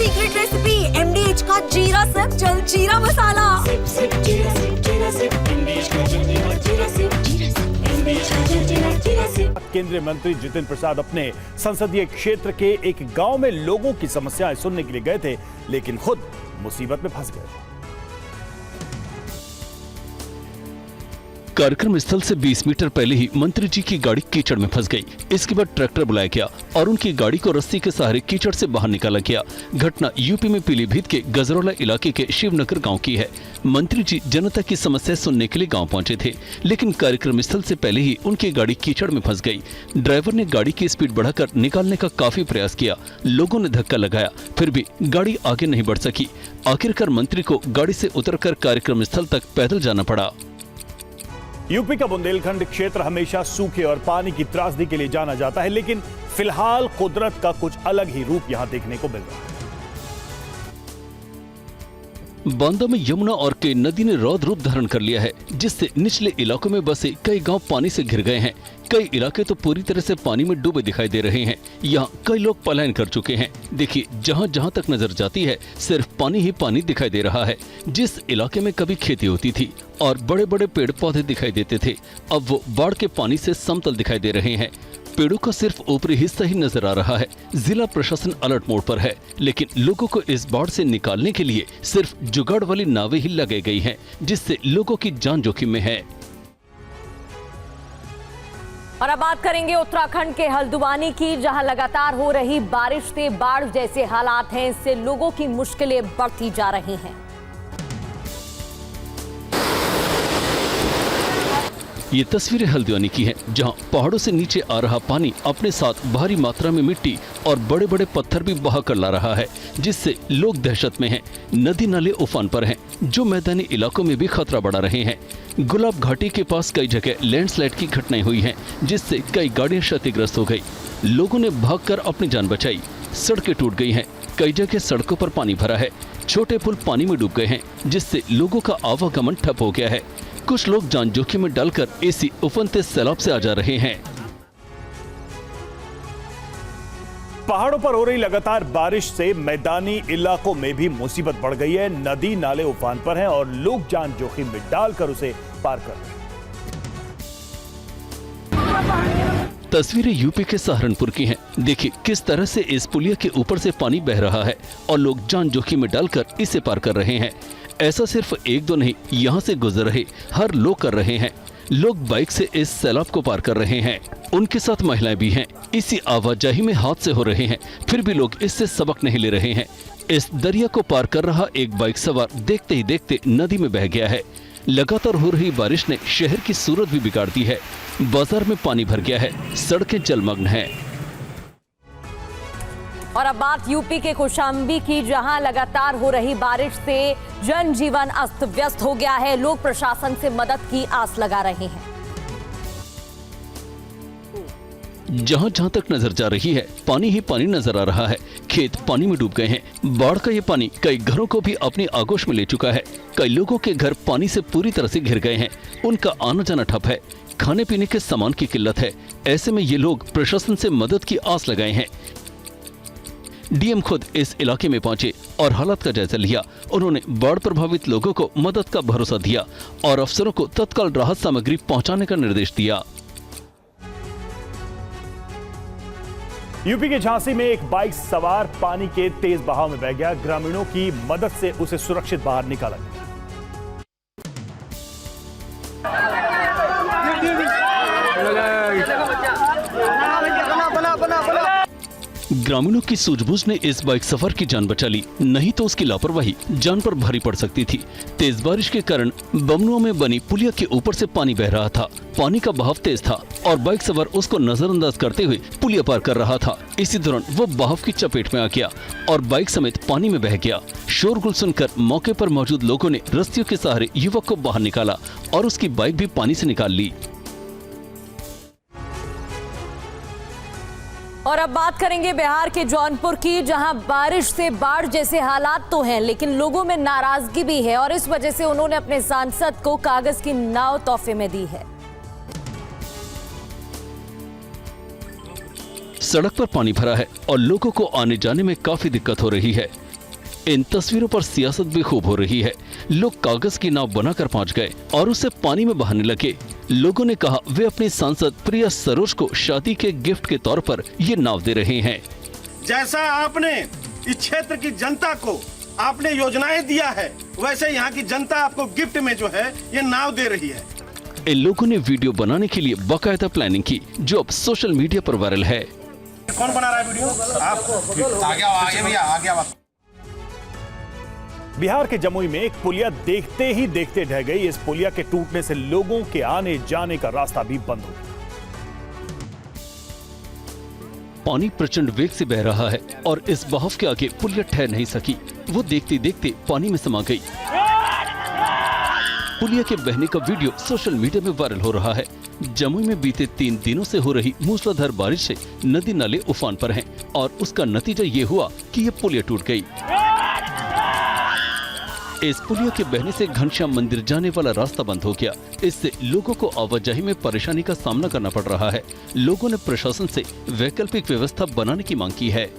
Secret recipe MDH का जीरा SIP जल जीरा मसाला। सिप सिप जीरा सिप MDH का जल जीरा सिप MDH का जल जीरा सिप। केंद्रीय मंत्री जितिन प्रसाद अपने संसदीय क्षेत्र के एक गांव में लोगों की समस्याएं सुनने के लिए गए थे, लेकिन खुद मुसीबत में फंस गए। कार्यक्रम स्थल से 20 मीटर पहले ही मंत्री जी की गाड़ी कीचड़ में फंस गई। इसके बाद ट्रैक्टर बुलाया गया और उनकी गाड़ी को रस्सी के सहारे कीचड़ से बाहर निकाला गया। घटना यूपी में पीलीभीत के गजरौला इलाके के शिवनगर गांव की है। मंत्री जी जनता की समस्या सुनने के लिए गांव पहुंचे थे, लेकिन कार्यक्रम स्थल से पहले ही उनकी गाड़ी कीचड़ में फंस गई। ड्राइवर ने गाड़ी की स्पीड बढ़ाकर निकालने का काफी प्रयास किया। लोगों ने धक्का लगाया, फिर भी गाड़ी आगे नहीं बढ़ सकी। आखिरकार मंत्री को गाड़ी से उतरकर कार्यक्रम स्थल तक पैदल जाना पड़ा। यूपी का बुंदेलखंड क्षेत्र हमेशा सूखे और पानी की त्रासदी के लिए जाना जाता है, लेकिन फिलहाल कुदरत का कुछ अलग ही रूप यहां देखने को मिल रहा है। बांदा में यमुना और कई नदी ने रौद्र रूप धारण कर लिया है, जिससे निचले इलाकों में बसे कई गांव पानी से घिर गए हैं। कई इलाके तो पूरी तरह से पानी में डूबे दिखाई दे रहे हैं। यहाँ कई लोग पलायन कर चुके हैं। देखिए, जहाँ जहाँ तक नजर जाती है सिर्फ पानी ही पानी दिखाई दे रहा है। जिस इलाके में कभी खेती होती थी और बड़े बड़े पेड़ पौधे दिखाई देते थे, अब वो बाढ़ के पानी से समतल दिखाई दे रहे हैं। पेड़ों का सिर्फ ऊपरी हिस्सा ही नजर आ रहा है। जिला प्रशासन अलर्ट मोड पर है, लेकिन लोगों को इस बाढ़ से निकालने के लिए सिर्फ जुगाड़ वाली नावें ही लगाई गई हैं, जिससे लोगों की जान जोखिम में है। और अब बात करेंगे उत्तराखंड के हल्द्वानी की, जहां लगातार हो रही बारिश से बाढ़ जैसे हालात हैं, इससे लोगों की मुश्किलें बढ़ती जा रही हैं। ये तस्वीरें हल्द्वानी की हैं, जहां पहाड़ों से नीचे आ रहा पानी अपने साथ भारी मात्रा में मिट्टी और बड़े बड़े पत्थर भी बहा कर ला रहा है, जिससे लोग दहशत में हैं। नदी नाले उफान पर हैं, जो मैदानी इलाकों में भी खतरा बढ़ा रहे हैं। गुलाब घाटी के पास कई जगह लैंडस्लाइड की घटनाएं हुई हैं, जिससे कई गाड़ियां क्षतिग्रस्त हो गई। लोगों ने भागकर अपनी जान बचाई। सड़कें टूट गई हैं, कई जगह सड़कों पर पानी भरा है। छोटे पुल पानी में डूब गए हैं, जिससे लोगों का आवागमन ठप हो गया है। कुछ लोग जान जोखिम में डालकर इसी उफनते सैलाब से आ जा रहे हैं। पहाड़ों पर हो रही लगातार बारिश से मैदानी इलाकों में भी मुसीबत बढ़ गई है। नदी नाले उफान पर हैं और लोग जान जोखिम में डालकर उसे पार कर रहे हैं। तस्वीरें यूपी के सहारनपुर की हैं। देखिए किस तरह से इस पुलिया के ऊपर से पानी बह रहा है और लोग जान जोखिम में डालकर इसे पार कर रहे हैं। ऐसा सिर्फ एक दो नहीं, यहाँ से गुजर रहे हर लोग कर रहे हैं। लोग बाइक से इस सैलाब को पार कर रहे हैं, उनके साथ महिलाएं भी हैं। इसी आवाजाही में हादसे हो रहे हैं, फिर भी लोग इससे सबक नहीं ले रहे हैं। इस दरिया को पार कर रहा एक बाइक सवार देखते ही देखते नदी में बह गया है। लगातार हो रही बारिश ने शहर की सूरत भी बिगाड़ दी है। बाजार में पानी भर गया है, सड़कें जलमग्न हैं। और अब बात यूपी के कौशाम्बी की, जहां लगातार हो रही बारिश से जनजीवन अस्त व्यस्त हो गया है। लोग प्रशासन से मदद की आस लगा रहे हैं। जहां जहां तक नजर जा रही है पानी ही पानी नजर आ रहा है। खेत पानी में डूब गए हैं। बाढ़ का ये पानी कई घरों को भी अपनी आगोश में ले चुका है। कई लोगों के घर पानी से पूरी तरह से घिर गए हैं। उनका आना जाना ठप है। खाने पीने के सामान की किल्लत है। ऐसे में ये लोग प्रशासन से मदद की आस लगाए हैं। डीएम खुद इस इलाके में पहुंचे और हालात का जायजा लिया। उन्होंने बाढ़ प्रभावित लोगों को मदद का भरोसा दिया और अफसरों को तत्काल राहत सामग्री पहुंचाने का निर्देश दिया। यूपी के झांसी में एक बाइक सवार पानी के तेज बहाव में बह गया। ग्रामीणों की मदद से उसे सुरक्षित बाहर निकाला गया। ग्रामीणों की सूझबूझ ने इस बाइक सफर की जान बचा ली, नहीं तो उसकी लापरवाही जान पर भारी पड़ सकती थी। तेज बारिश के कारण बमनुआ में बनी पुलिया के ऊपर से पानी बह रहा था। पानी का बहाव तेज था और बाइक सवार उसको नजरअंदाज करते हुए पुलिया पार कर रहा था। इसी दौरान वो बहाव की चपेट में आ गया और बाइक समेत पानी में बह गया। शोरगुल सुनकर मौके पर मौजूद लोगों ने रस्सियों के सहारे युवक को बाहर निकाला और उसकी बाइक भी पानी से निकाल ली। और अब बात करेंगे बिहार के जौनपुर की, जहां बारिश से बाढ़ जैसे हालात तो हैं, लेकिन लोगों में नाराजगी भी है और इस वजह से उन्होंने अपने सांसद को कागज की नाव तोहफे में दी है। सड़क पर पानी भरा है और लोगों को आने जाने में काफी दिक्कत हो रही है। इन तस्वीरों पर सियासत भी खूब हो रही है। लोग कागज की नाव बनाकर पहुंच गए और उसे पानी में बहाने लगे। लोगों ने कहा वे अपनी सांसद प्रिया सरोज को शादी के गिफ्ट के तौर पर ये नाव दे रहे हैं। जैसा आपने इस क्षेत्र की जनता को आपने योजनाएं दिया है, वैसे यहाँ की जनता आपको गिफ्ट में जो है ये नाव दे रही है। इन लोगों ने वीडियो बनाने के लिए बाकायदा प्लानिंग की, जो अब सोशल मीडिया पर वायरल है। कौन बना रहा है वीडियो? आप आगे भैया आगे। बिहार के जमुई में एक पुलिया देखते ही देखते ढह गई। इस पुलिया के टूटने से लोगों के आने जाने का रास्ता भी बंद हो गया। पानी प्रचंड वेग से बह रहा है और इस बहाव के आगे पुलिया ठहर नहीं सकी। वो देखते देखते पानी में समा गई। पुलिया के बहने का वीडियो सोशल मीडिया में वायरल हो रहा है। जमुई में बीते 3 दिनों से हो रही मूसलाधार बारिश से नदी नाले उफान पर हैं और उसका नतीजा ये हुआ कि ये पुलिया टूट गई। इस पुलिया के बहने से घनश्याम मंदिर जाने वाला रास्ता बंद हो गया। इससे लोगों को आवाजाही में परेशानी का सामना करना पड़ रहा है। लोगों ने प्रशासन से वैकल्पिक व्यवस्था बनाने की मांग की है।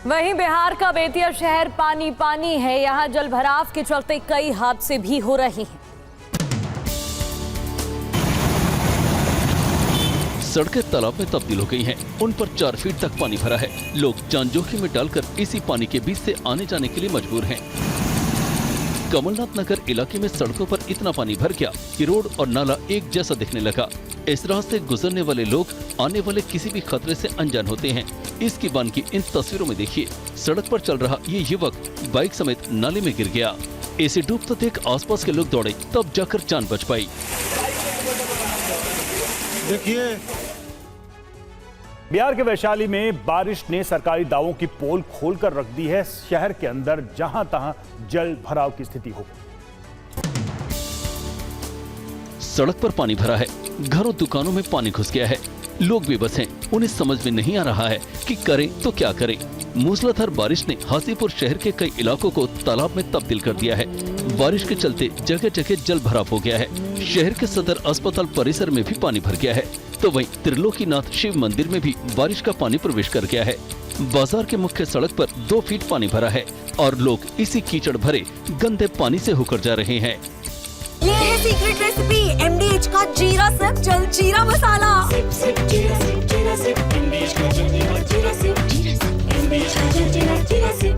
वहीं बिहार का बेतिया शहर पानी पानी है। यहाँ जल भराव के चलते कई हादसे भी हो रहे हैं। सड़कें तालाब में तब्दील हो गई हैं। उन पर 4 फीट तक पानी भरा है। लोग जान जोखिम में डालकर इसी पानी के बीच से आने जाने के लिए मजबूर हैं। कमलनाथ नगर इलाके में सड़कों पर इतना पानी भर गया कि रोड और नाला एक जैसा दिखने लगा। इस राह से गुजरने वाले लोग आने वाले किसी भी खतरे से अनजान होते हैं। इसकी बान की इन तस्वीरों में देखिए, सड़क पर चल रहा ये युवक बाइक समेत नाले में गिर गया। इसे डूबता देख आसपास के लोग दौड़े, तब जाकर जान बच पाई। देखिए, बिहार के वैशाली में बारिश ने सरकारी दावों की पोल खोलकर रख दी है। शहर के अंदर जहां तहां जल भराव की स्थिति हो गई। सड़क पर पानी भरा है, घरों दुकानों में पानी घुस गया है। लोग बेबस हैं, उन्हें समझ में नहीं आ रहा है कि करें तो क्या करें। मूसलाधार बारिश ने हाजीपुर शहर के कई इलाकों को तालाब में तब्दील कर दिया है। बारिश के चलते जगह जगह जल भराव हो गया है। शहर के सदर अस्पताल परिसर में भी पानी भर गया है, तो वहीं त्रिलोकीनाथ शिव मंदिर में भी बारिश का पानी प्रवेश कर गया है। बाजार के मुख्य सड़क पर 2 फीट पानी भरा है और लोग इसी कीचड़ भरे गंदे पानी से होकर जा रहे हैं। ये है सीक्रेट रेसिपी MDH का जीरा सिर्फ जल जीरा मसाला। सिप सिप जीरा सिप MDH का जल जीरा सिप MDH का जल जीरा सिप।